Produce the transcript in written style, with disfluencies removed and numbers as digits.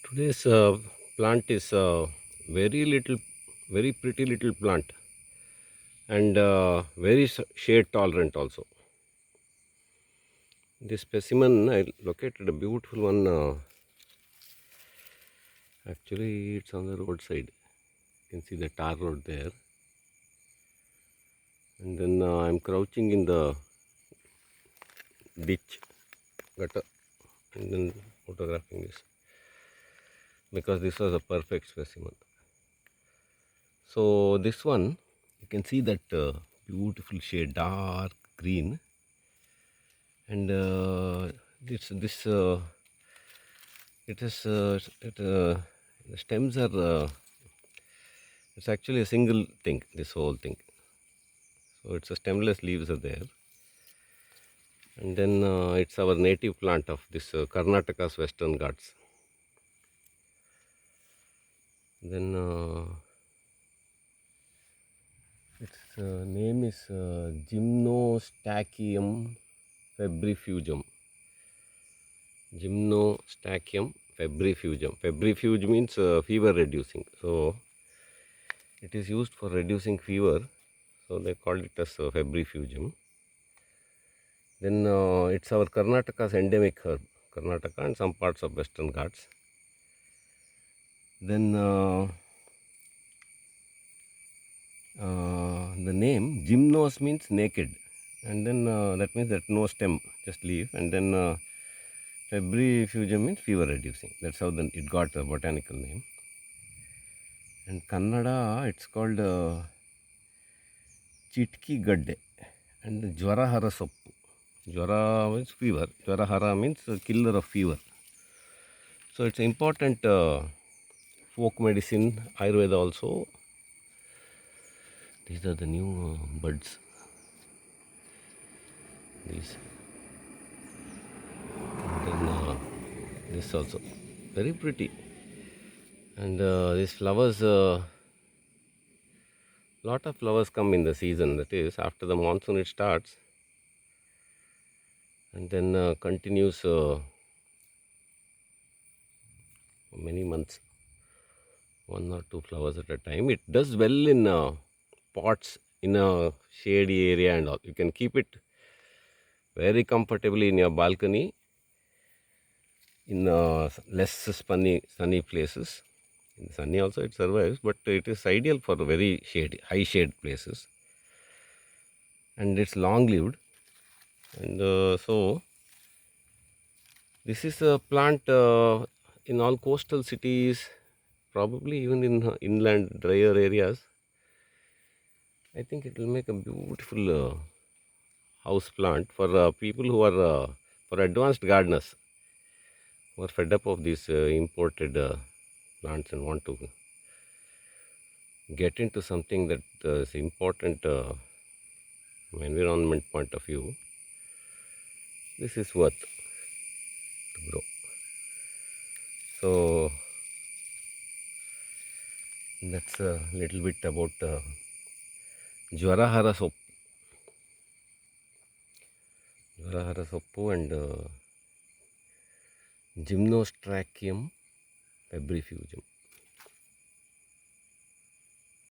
Today's plant is very pretty little plant, and very shade tolerant also. This specimen, I located a beautiful one. Actually, it's on the roadside. You can see the tar road there. And then I'm crouching in the ditch gutter and then photographing this because this was a perfect specimen. So this one, you can see that beautiful shade, dark green, and it is the stems are it's actually a single thing, this whole thing. So it's a stemless leaves are there, and then it's our native plant of this Karnataka's Western Ghats. Then its name is Gymnostachyum febrifugum. Gymnostachyum febrifugum. Febrifuge means fever reducing. So it is used for reducing fever. So they called it as febrifugum. Then it's our Karnataka's endemic herb. Karnataka and some parts of Western Ghats. Then the name gymnos means naked, and then that means that no stem, just leaf, and then febrifugum means fever reducing. That's how then it got a botanical name. And Kannada, it's called chitki gadde and Jwara hara soppu. Jwara means fever. Jwara hara means killer of fever. So it's important folk medicine, Ayurveda also. These are the new buds. These. And then this also. Very pretty. And these flowers, lot of flowers come in the season. That is, after the monsoon it starts. And then continues many months, one or two flowers at a time. It does well in pots in a shady area and all. You can keep it very comfortably in your balcony in less sunny places. In sunny also it survives, but it is ideal for very high shade places. And it's long lived. And so this is a plant in all coastal cities, probably even in inland drier areas. I think it will make a beautiful house plant for people who are for advanced gardeners who are fed up of these imported plants and want to get into something that is important from environment point of view. This is worth to grow. So that's a little bit about Jwara hara soppu. Jwara hara soppu and Gymnostachyum febrifugum.